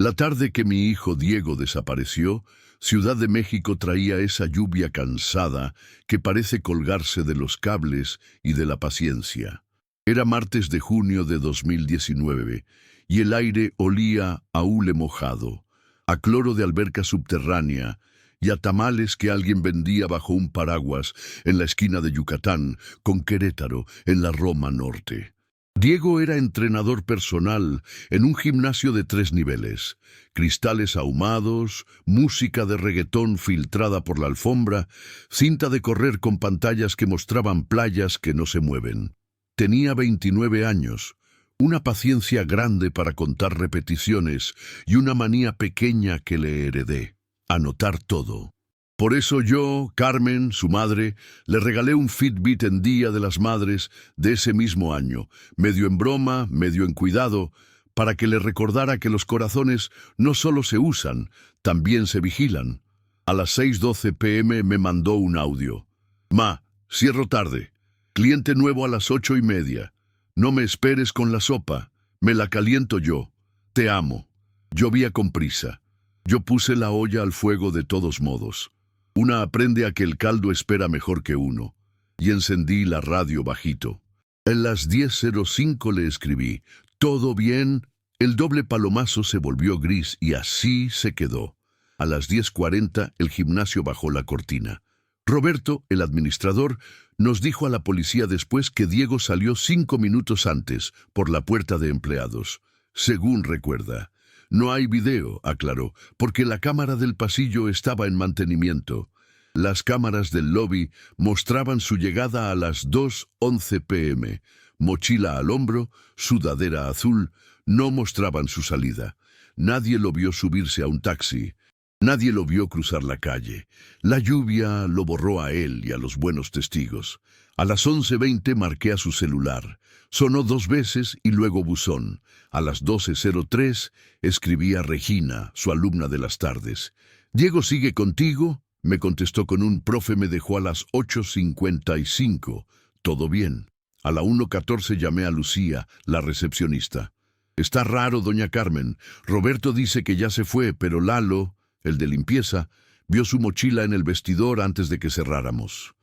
La tarde que mi hijo Diego desapareció, Ciudad de México traía esa lluvia cansada que parece colgarse de los cables y de la paciencia. Era martes de junio de 2019 y el aire olía a hule mojado, a cloro de alberca subterránea y a tamales que alguien vendía bajo un paraguas en la esquina de Yucatán con Querétaro en la Roma Norte. Diego era entrenador personal en un gimnasio de 3 niveles, cristales ahumados, música de reggaetón filtrada por la alfombra, cinta de correr con pantallas que mostraban playas que no se mueven. Tenía 29 años, una paciencia grande para contar repeticiones y una manía pequeña que le heredé, anotar todo. Por eso yo, Carmen, su madre, le regalé un Fitbit en Día de las Madres de ese mismo año, medio en broma, medio en cuidado, para que le recordara que los corazones no solo se usan, también se vigilan. A las 6:12 p.m. me mandó un audio. Ma, cierro tarde. Cliente nuevo a las 8:30. No me esperes con la sopa. Me la caliento yo. Te amo. Llovía con prisa. Yo puse la olla al fuego de todos modos. Una aprende a que el caldo espera mejor que uno. Y encendí la radio bajito. En las 10:05 le escribí. ¿Todo bien? El doble palomazo se volvió gris y así se quedó. A las 10:40 el gimnasio bajó la cortina. Roberto, el administrador, nos dijo a la policía después que Diego salió 5 minutos antes por la puerta de empleados. Según recuerda. No hay video, aclaró, porque la cámara del pasillo estaba en mantenimiento. Las cámaras del lobby mostraban su llegada a las 2:11 p.m. Mochila al hombro, sudadera azul, no mostraban su salida. Nadie lo vio subirse a un taxi. Nadie lo vio cruzar la calle. La lluvia lo borró a él y a los buenos testigos. A las 11:20 marqué a su celular. Sonó 2 veces y luego buzón. A las 12:03 escribí a Regina, su alumna de las tardes. «¿Diego sigue contigo?» Me contestó con un «Profe, me dejó a las 8:55. Todo bien». A la 1:14 llamé a Lucía, la recepcionista. «Está raro, doña Carmen. Roberto dice que ya se fue, pero Lalo, el de limpieza, vio su mochila en el vestidor antes de que cerráramos».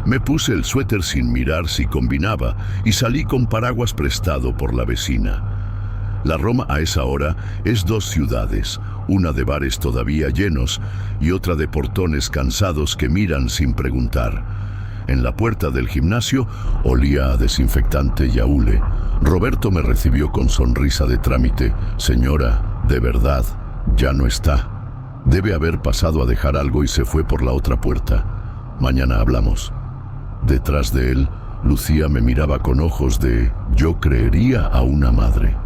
Me puse el suéter sin mirar si combinaba y salí con paraguas prestado por la vecina. La Roma a esa hora es 2 ciudades, una de bares todavía llenos y otra de portones cansados que miran sin preguntar. En la puerta del gimnasio olía a desinfectante y a hule. Roberto me recibió con sonrisa de trámite. «Señora, de verdad, ya no está. Debe haber pasado a dejar algo y se fue por la otra puerta. Mañana hablamos». Detrás de él, Lucía me miraba con ojos de «yo creería a una madre».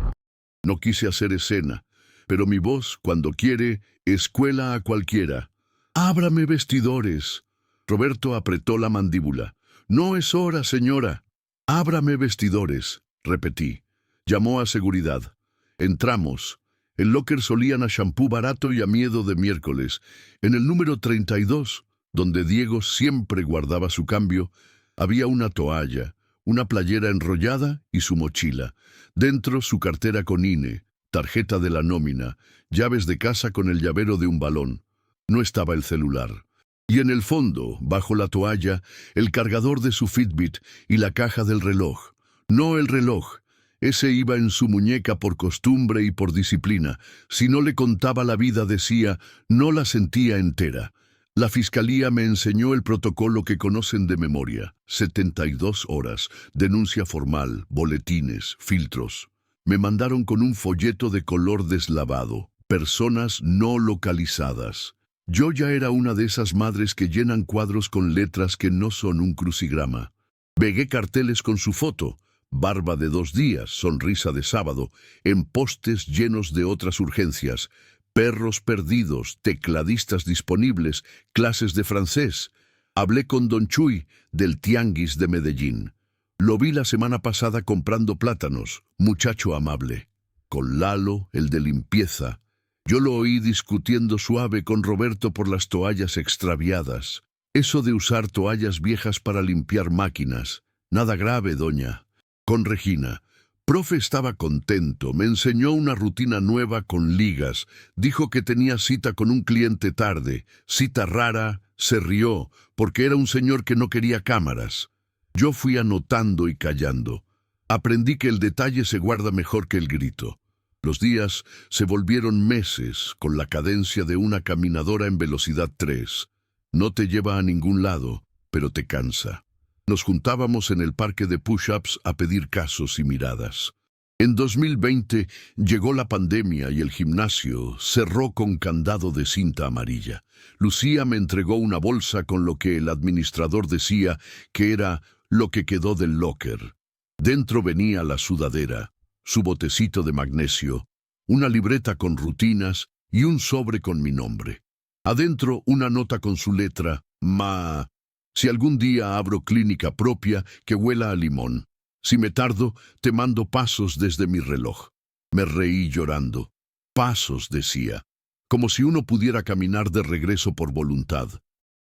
No quise hacer escena, pero mi voz, cuando quiere, escuela a cualquiera. «Ábrame vestidores». Roberto apretó la mandíbula. «No es hora, señora». «Ábrame vestidores», repetí. Llamó a seguridad. Entramos. El locker solían a champú barato y a miedo de miércoles. En el número 32, donde Diego siempre guardaba su cambio, había una toalla, una playera enrollada y su mochila. Dentro su cartera con INE, tarjeta de la nómina, llaves de casa con el llavero de un balón. No estaba el celular. Y en el fondo, bajo la toalla, el cargador de su Fitbit y la caja del reloj. No el reloj. Ese iba en su muñeca por costumbre y por disciplina. Si no le contaba la vida, decía, no la sentía entera. La fiscalía me enseñó el protocolo que conocen de memoria. 72 horas, denuncia formal, boletines, filtros. Me mandaron con un folleto de color deslavado. Personas no localizadas. Yo ya era una de esas madres que llenan cuadros con letras que no son un crucigrama. Pegué carteles con su foto. Barba de 2 días, sonrisa de sábado, en postes llenos de otras urgencias. Perros perdidos, tecladistas disponibles, clases de francés. Hablé con Don Chuy, del Tianguis de Medellín. Lo vi la semana pasada comprando plátanos, muchacho amable. Con Lalo, el de limpieza. Yo lo oí discutiendo suave con Roberto por las toallas extraviadas. Eso de usar toallas viejas para limpiar máquinas. Nada grave, doña. Con Regina. Profe estaba contento, me enseñó una rutina nueva con ligas, dijo que tenía cita con un cliente tarde, cita rara, se rió, porque era un señor que no quería cámaras. Yo fui anotando y callando. Aprendí que el detalle se guarda mejor que el grito. Los días se volvieron meses con la cadencia de una caminadora en velocidad 3. No te lleva a ningún lado, pero te cansa. Nos juntábamos en el parque de push-ups a pedir casos y miradas. En 2020 llegó la pandemia y el gimnasio cerró con candado de cinta amarilla. Lucía me entregó una bolsa con lo que el administrador decía que era lo que quedó del locker. Dentro venía la sudadera, su botecito de magnesio, una libreta con rutinas y un sobre con mi nombre. Adentro una nota con su letra, Ma. Si algún día abro clínica propia, que huela a limón. Si me tardo, te mando pasos desde mi reloj. Me reí llorando. Pasos, decía, como si uno pudiera caminar de regreso por voluntad.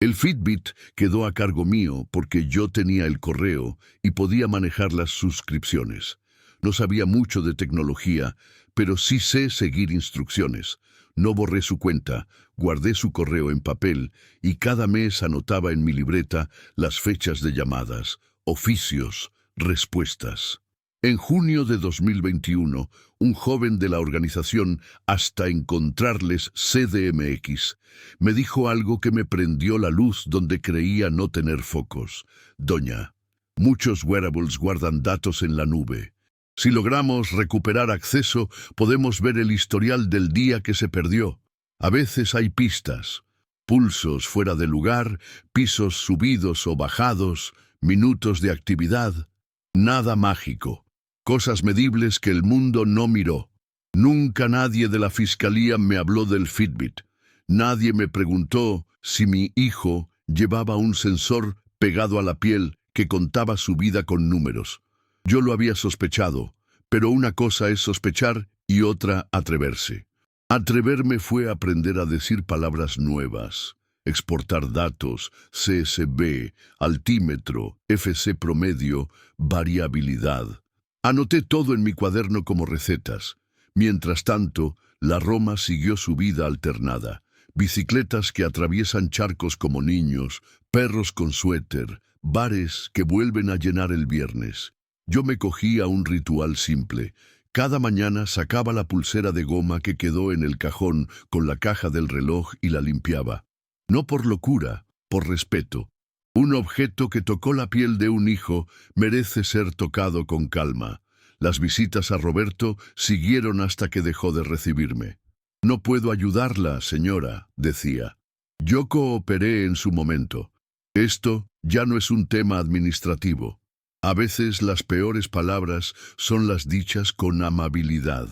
El Fitbit quedó a cargo mío porque yo tenía el correo y podía manejar las suscripciones. No sabía mucho de tecnología, pero sí sé seguir instrucciones. No borré su cuenta, guardé su correo en papel y cada mes anotaba en mi libreta las fechas de llamadas, oficios, respuestas. En junio de 2021, un joven de la organización Hasta Encontrarles CDMX me dijo algo que me prendió la luz donde creía no tener focos. Doña, muchos wearables guardan datos en la nube. Si logramos recuperar acceso, podemos ver el historial del día que se perdió. A veces hay pistas, pulsos fuera de lugar, pisos subidos o bajados, minutos de actividad. Nada mágico. Cosas medibles que el mundo no miró. Nunca nadie de la fiscalía me habló del Fitbit. Nadie me preguntó si mi hijo llevaba un sensor pegado a la piel que contaba su vida con números. Yo lo había sospechado, pero una cosa es sospechar y otra atreverse. Atreverme fue aprender a decir palabras nuevas, exportar datos, CSV, altímetro, FC promedio, variabilidad. Anoté todo en mi cuaderno como recetas. Mientras tanto, la Roma siguió su vida alternada. Bicicletas que atraviesan charcos como niños, perros con suéter, bares que vuelven a llenar el viernes. Yo me cogía un ritual simple. Cada mañana sacaba la pulsera de goma que quedó en el cajón con la caja del reloj y la limpiaba. No por locura, por respeto. Un objeto que tocó la piel de un hijo merece ser tocado con calma. Las visitas a Roberto siguieron hasta que dejó de recibirme. No puedo ayudarla, señora, decía. Yo cooperé en su momento. Esto ya no es un tema administrativo. A veces las peores palabras son las dichas con amabilidad.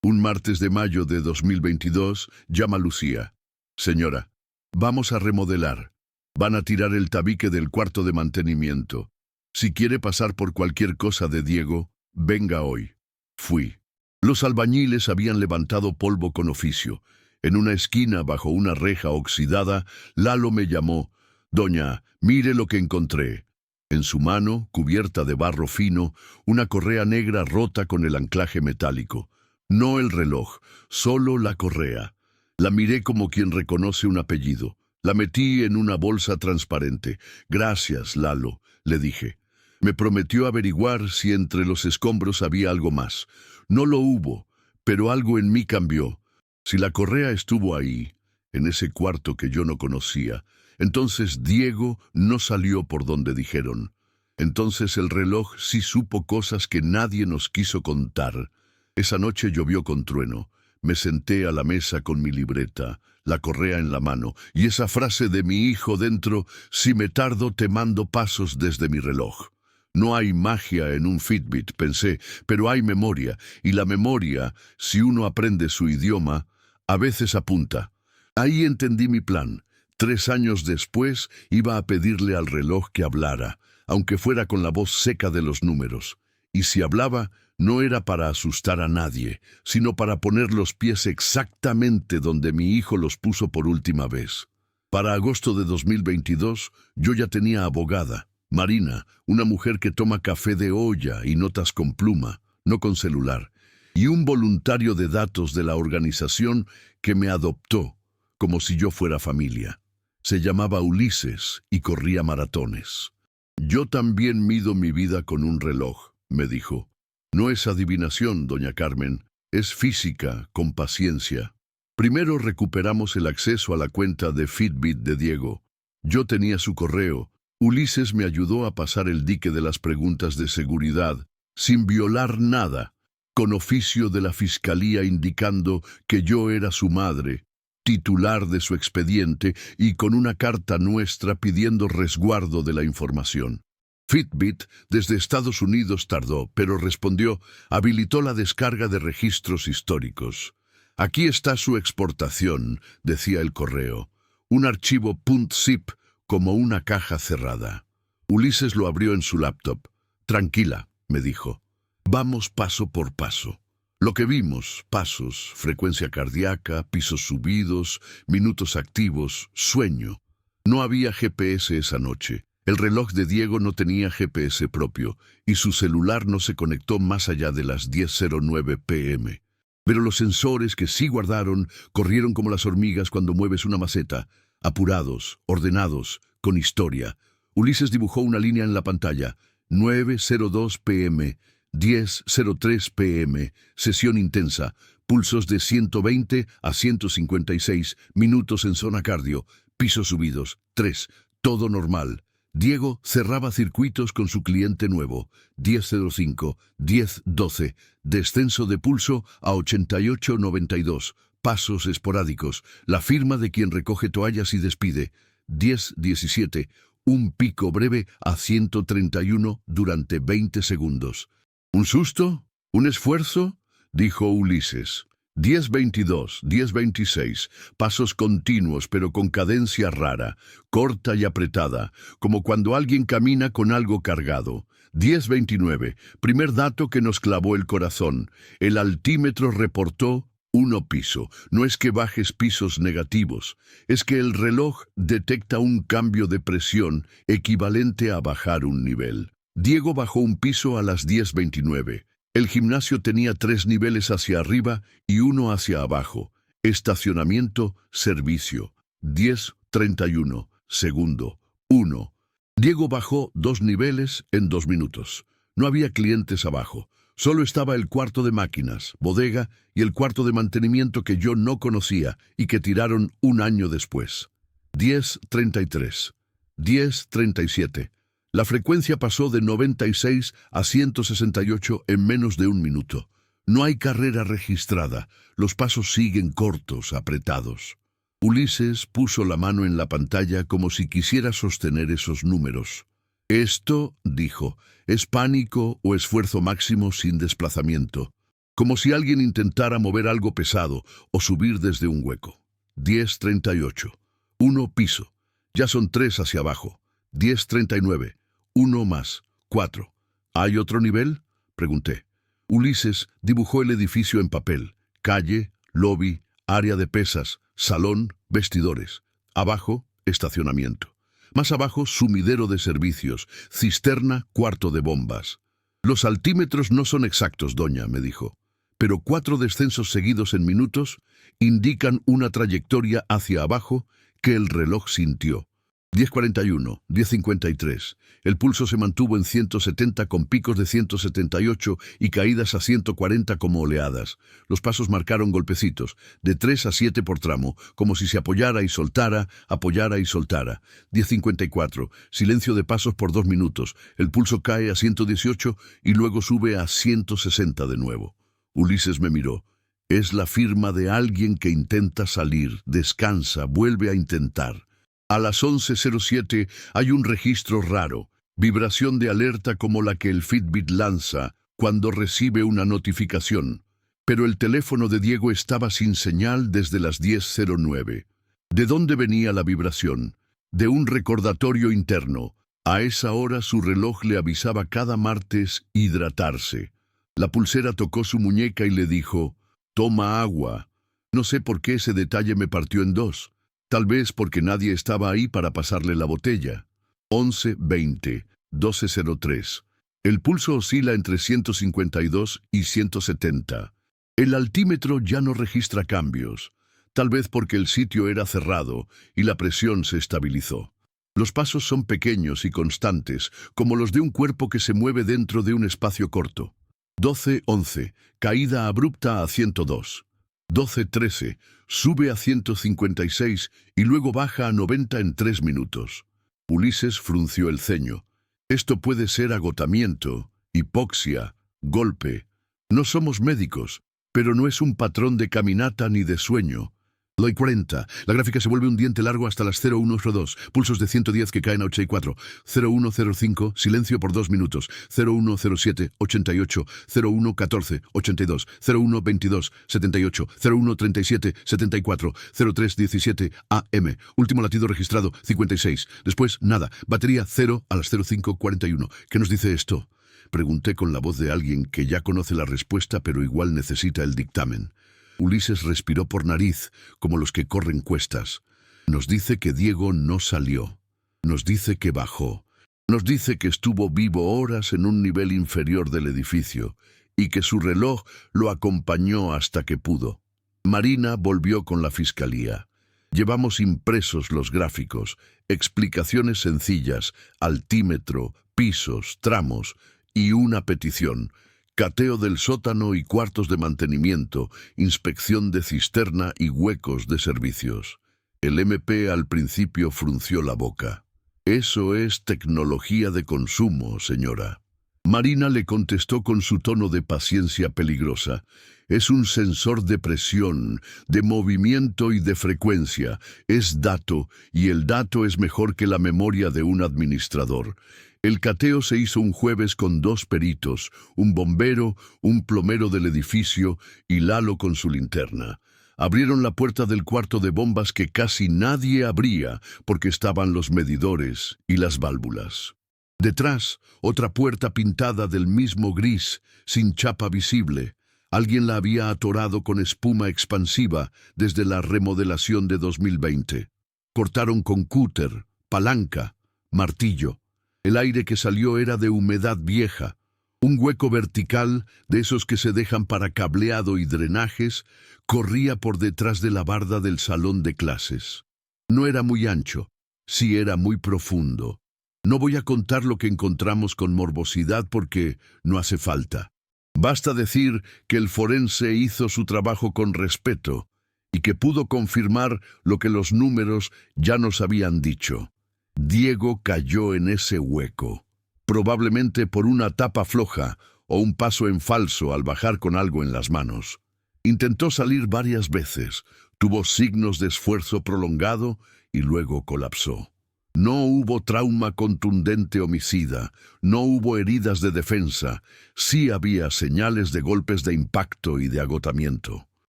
Un martes de mayo de 2022, llama Lucía. Señora, vamos a remodelar. Van a tirar el tabique del cuarto de mantenimiento. Si quiere pasar por cualquier cosa de Diego, venga hoy. Fui. Los albañiles habían levantado polvo con oficio. En una esquina, bajo una reja oxidada, Lalo me llamó. Doña, mire lo que encontré. En su mano, cubierta de barro fino, una correa negra rota con el anclaje metálico. No el reloj, solo la correa. La miré como quien reconoce un apellido. La metí en una bolsa transparente. Gracias, Lalo, le dije. Me prometió averiguar si entre los escombros había algo más. No lo hubo, pero algo en mí cambió. Si la correa estuvo ahí, en ese cuarto que yo no conocía, entonces Diego no salió por donde dijeron. Entonces el reloj sí supo cosas que nadie nos quiso contar. Esa noche llovió con trueno. Me senté a la mesa con mi libreta, la correa en la mano, y esa frase de mi hijo dentro, si me tardo te mando pasos desde mi reloj. No hay magia en un Fitbit, pensé, pero hay memoria, y la memoria, si uno aprende su idioma, a veces apunta. Ahí entendí mi plan. 3 años después iba a pedirle al reloj que hablara, aunque fuera con la voz seca de los números. Y si hablaba, no era para asustar a nadie, sino para poner los pies exactamente donde mi hijo los puso por última vez. Para agosto de 2022, yo ya tenía abogada, Marina, una mujer que toma café de olla y notas con pluma. no con celular, y un voluntario de datos de la organización que me adoptó como si yo fuera familia. Se llamaba Ulises y corría maratones. Yo también mido mi vida con un reloj, me dijo. No es adivinación, doña Carmen, es física, con paciencia. Primero recuperamos el acceso a la cuenta de Fitbit de Diego. Yo tenía su correo. Ulises me ayudó a pasar el dique de las preguntas de seguridad, sin violar nada, con oficio de la fiscalía indicando que yo era su madre, titular de su expediente y con una carta nuestra pidiendo resguardo de la información. Fitbit desde Estados Unidos tardó, pero respondió, habilitó la descarga de registros históricos. Aquí está su exportación, decía el correo, un archivo .zip como una caja cerrada. Ulises lo abrió en su laptop. Tranquila, me dijo. Vamos paso por paso. Lo que vimos, pasos, frecuencia cardíaca, pisos subidos, minutos activos, sueño. No había GPS esa noche. El reloj de Diego no tenía GPS propio y su celular no se conectó más allá de las 10:09 p.m. Pero los sensores que sí guardaron corrieron como las hormigas cuando mueves una maceta, apurados, ordenados, con historia. Ulises dibujó una línea en la pantalla. 9:02 p.m., 10:03 p.m., sesión intensa, pulsos de 120 a 156, minutos en zona cardio, pisos subidos, 3, todo normal. Diego cerraba circuitos con su cliente nuevo, 10:05, 10:12, descenso de pulso a 88:92, pasos esporádicos, la firma de quien recoge toallas y despide, 10:17, un pico breve a 131 durante 20 segundos. ¿Un susto? ¿Un esfuerzo? Dijo Ulises. 10:22, 10:26, pasos continuos pero con cadencia rara, corta y apretada, como cuando alguien camina con algo cargado. 10:29, primer dato que nos clavó el corazón. El altímetro reportó 1 piso. No es que bajes pisos negativos, es que el reloj detecta un cambio de presión equivalente a bajar un nivel. Diego bajó un piso a las 10:29. El gimnasio tenía 3 niveles hacia arriba y 1 hacia abajo. Estacionamiento, servicio. 10:31, segundo, 1. Diego bajó 2 niveles en 2 minutos. No había clientes abajo. Solo estaba el cuarto de máquinas, bodega y el cuarto de mantenimiento que yo no conocía y que tiraron un año después. 10:33, 10:37. La frecuencia pasó de 96 a 168 en menos de 1 minuto. No hay carrera registrada. Los pasos siguen cortos, apretados. Ulises puso la mano en la pantalla como si quisiera sostener esos números. Esto, dijo, es pánico o esfuerzo máximo sin desplazamiento. Como si alguien intentara mover algo pesado o subir desde un hueco. 10:38. 1 piso. Ya son 3 hacia abajo. 10:39. 1 más. 4. ¿Hay otro nivel? Pregunté. Ulises dibujó el edificio en papel. Calle, lobby, área de pesas, salón, vestidores. Abajo, estacionamiento. Más abajo, sumidero de servicios, cisterna, cuarto de bombas. Los altímetros no son exactos, doña, me dijo, pero 4 descensos seguidos en minutos indican una trayectoria hacia abajo que el reloj sintió. 10:41, 10:53. El pulso se mantuvo en 170 con picos de 178 y caídas a 140 como oleadas. Los pasos marcaron golpecitos, de 3 a 7 por tramo, como si se apoyara y soltara, apoyara y soltara. 10:54. Silencio de pasos por 2 minutos. El pulso cae a 118 y luego sube a 160 de nuevo. Ulises me miró. Es la firma de alguien que intenta salir, descansa, vuelve a intentar. A las 11:07 hay un registro raro, vibración de alerta como la que el Fitbit lanza cuando recibe una notificación. Pero el teléfono de Diego estaba sin señal desde las 10:09. ¿De dónde venía la vibración? De un recordatorio interno. A esa hora su reloj le avisaba cada martes hidratarse. La pulsera tocó su muñeca y le dijo, «Toma agua». No sé por qué ese detalle me partió en 2. Tal vez porque nadie estaba ahí para pasarle la botella. 11:20, 12:03. El pulso oscila entre 152 y 170. El altímetro ya no registra cambios, tal vez porque el sitio era cerrado y la presión se estabilizó. Los pasos son pequeños y constantes, como los de un cuerpo que se mueve dentro de un espacio corto. 12:11, caída abrupta a 102. 12:13, sube a 156 y luego baja a 90 en 3 minutos. Ulises frunció el ceño. Esto puede ser agotamiento, hipoxia, golpe. No somos médicos, pero no es un patrón de caminata ni de sueño. Loy 40. La gráfica se vuelve un diente largo hasta las 01:02. Pulsos de 110 que caen a 84. 01:05. Silencio por 2 minutos. 01:07. 88. 01:14. 82. 01:22. 78. 01:37. 74. 03:17. AM. Último latido registrado. 56. Después, nada. Batería 0 a las 05:41. ¿Qué nos dice esto? Pregunté con la voz de alguien que ya conoce la respuesta pero igual necesita el dictamen. Ulises respiró por nariz, como los que corren cuestas. Nos dice que Diego no salió. Nos dice que bajó. Nos dice que estuvo vivo horas en un nivel inferior del edificio y que su reloj lo acompañó hasta que pudo. Marina volvió con la fiscalía. Llevamos impresos los gráficos, explicaciones sencillas, altímetro, pisos, tramos y una petición. Cateo del sótano y cuartos de mantenimiento, inspección de cisterna y huecos de servicios. El MP al principio frunció la boca. Eso es tecnología de consumo, señora. Marina le contestó con su tono de paciencia peligrosa. Es un sensor de presión, de movimiento y de frecuencia. Es dato, y el dato es mejor que la memoria de un administrador. El cateo se hizo un jueves con 2 peritos, un bombero, un plomero del edificio y Lalo con su linterna. Abrieron la puerta del cuarto de bombas que casi nadie abría porque estaban los medidores y las válvulas. Detrás, otra puerta pintada del mismo gris, sin chapa visible. Alguien la había atorado con espuma expansiva desde la remodelación de 2020. Cortaron con cúter, palanca, martillo. El aire que salió era de humedad vieja. Un hueco vertical, de esos que se dejan para cableado y drenajes, corría por detrás de la barda del salón de clases. No era muy ancho, sí era muy profundo. No voy a contar lo que encontramos con morbosidad porque no hace falta. Basta decir que el forense hizo su trabajo con respeto y que pudo confirmar lo que los números ya nos habían dicho. Diego cayó en ese hueco, probablemente por una tapa floja o un paso en falso al bajar con algo en las manos. Intentó salir varias veces, tuvo signos de esfuerzo prolongado y luego colapsó. No hubo trauma contundente homicida, no hubo heridas de defensa, sí había señales de golpes de impacto y de agotamiento.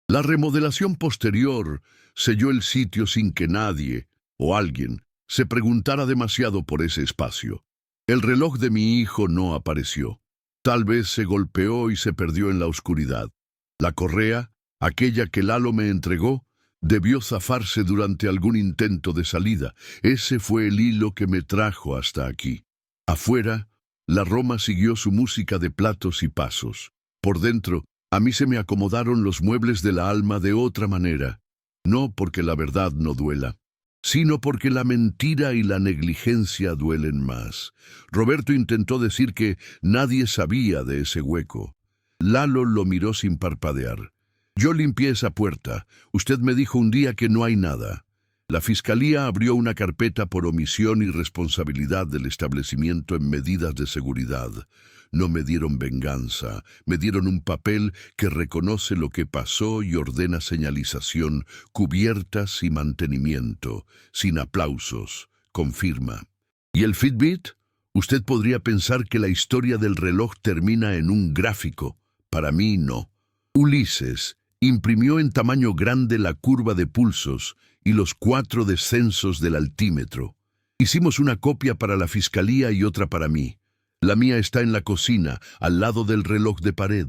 La remodelación posterior selló el sitio sin que nadie, o alguien, se preguntara demasiado por ese espacio. El reloj de mi hijo no apareció. Tal vez se golpeó y se perdió en la oscuridad. La correa, aquella que Lalo me entregó, debió zafarse durante algún intento de salida. Ese fue el hilo que me trajo hasta aquí. Afuera, la Roma siguió su música de platos y pasos. Por dentro, a mí se me acomodaron los muebles de la alma de otra manera. No porque la verdad no duela, sino porque la mentira y la negligencia duelen más. Roberto intentó decir que nadie sabía de ese hueco. Lalo lo miró sin parpadear. Yo limpié esa puerta. Usted me dijo un día que no hay nada. La fiscalía abrió una carpeta por omisión y responsabilidad del establecimiento en medidas de seguridad. No me dieron venganza, me dieron un papel que reconoce lo que pasó y ordena señalización, cubiertas y mantenimiento, sin aplausos, confirma. ¿Y el Fitbit? Usted podría pensar que la historia del reloj termina en un gráfico. Para mí, no. Ulises imprimió en tamaño grande la curva de pulsos y los 4 descensos del altímetro. Hicimos una copia para la fiscalía y otra para mí. La mía está en la cocina, al lado del reloj de pared.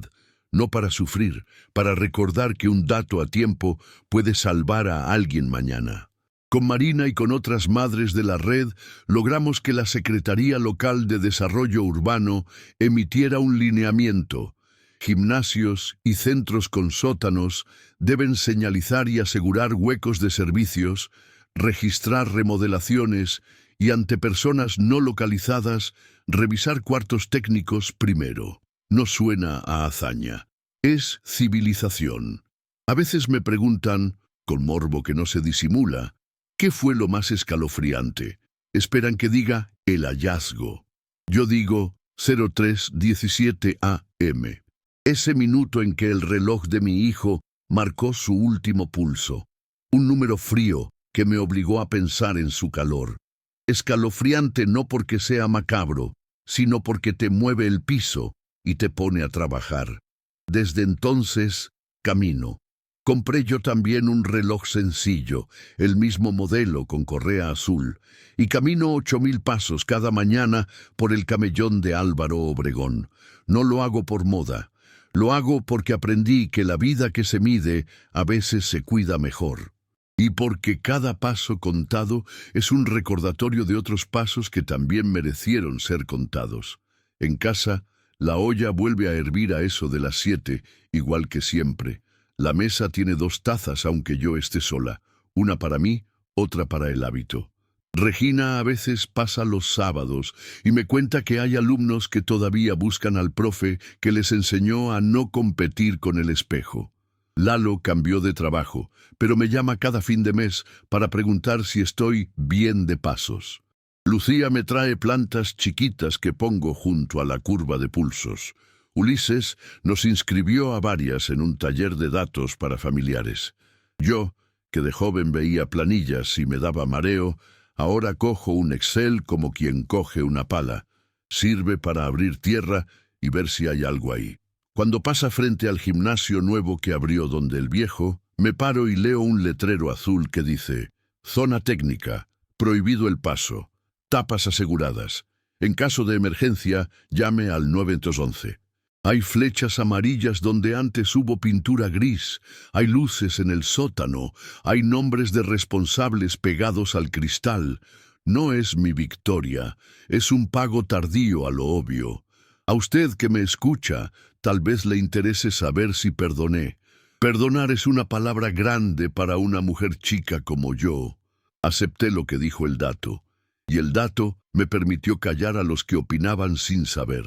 No para sufrir, para recordar que un dato a tiempo puede salvar a alguien mañana. Con Marina y con otras madres de la red, logramos que la Secretaría Local de Desarrollo Urbano emitiera un lineamiento. Gimnasios y centros con sótanos deben señalizar y asegurar huecos de servicios, registrar remodelaciones y ante personas no localizadas, revisar cuartos técnicos primero. No suena a hazaña. Es civilización. A veces me preguntan, con morbo que no se disimula, ¿qué fue lo más escalofriante? Esperan que diga el hallazgo. Yo digo 03:17 AM. Ese minuto en que el reloj de mi hijo marcó su último pulso. Un número frío que me obligó a pensar en su calor. Escalofriante no porque sea macabro, sino porque te mueve el piso y te pone a trabajar. Desde entonces, camino. Compré yo también un reloj sencillo, el mismo modelo con correa azul, y camino 8,000 pasos cada mañana por el camellón de Álvaro Obregón. No lo hago por moda, lo hago porque aprendí que la vida que se mide a veces se cuida mejor. Y porque cada paso contado es un recordatorio de otros pasos que también merecieron ser contados. En casa, la olla vuelve a hervir a eso de las 7, igual que siempre. La mesa tiene 2 tazas aunque yo esté sola, una para mí, otra para el hábito. Regina a veces pasa los sábados y me cuenta que hay alumnos que todavía buscan al profe que les enseñó a no competir con el espejo. Lalo cambió de trabajo, pero me llama cada fin de mes para preguntar si estoy bien de pasos. Lucía me trae plantas chiquitas que pongo junto a la curva de pulsos. Ulises nos inscribió a varias en un taller de datos para familiares. Yo, que de joven veía planillas y me daba mareo, ahora cojo un Excel como quien coge una pala. Sirve para abrir tierra y ver si hay algo ahí. Cuando pasa frente al gimnasio nuevo que abrió donde el viejo, me paro y leo un letrero azul que dice: Zona técnica, prohibido el paso, tapas aseguradas. En caso de emergencia, llame al 911. Hay flechas amarillas donde antes hubo pintura gris, hay luces en el sótano, hay nombres de responsables pegados al cristal. No es mi victoria, es un pago tardío a lo obvio. A usted que me escucha, tal vez le interese saber si perdoné. Perdonar es una palabra grande para una mujer chica como yo. Acepté lo que dijo el dato, y el dato me permitió callar a los que opinaban sin saber.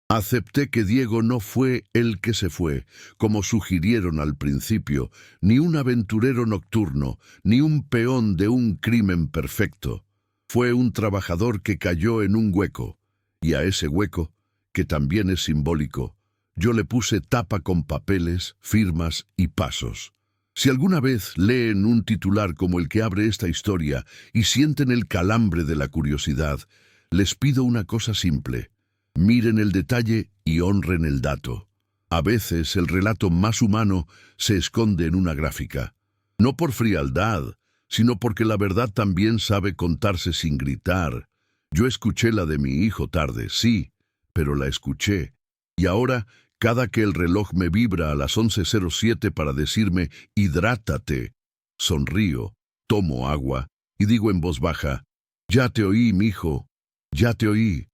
Acepté que Diego no fue el que se fue, como sugirieron al principio, ni un aventurero nocturno, ni un peón de un crimen perfecto. Fue un trabajador que cayó en un hueco, y a ese hueco, que también es simbólico, yo le puse tapa con papeles, firmas y pasos. Si alguna vez leen un titular como el que abre esta historia y sienten el calambre de la curiosidad, les pido una cosa simple. Miren el detalle y honren el dato. A veces el relato más humano se esconde en una gráfica. No por frialdad, sino porque la verdad también sabe contarse sin gritar. Yo escuché la de mi hijo tarde, sí, pero la escuché. Y ahora, cada que el reloj me vibra a las 11:07 para decirme «hidrátate», sonrío, tomo agua y digo en voz baja «ya te oí, mijo, ya te oí».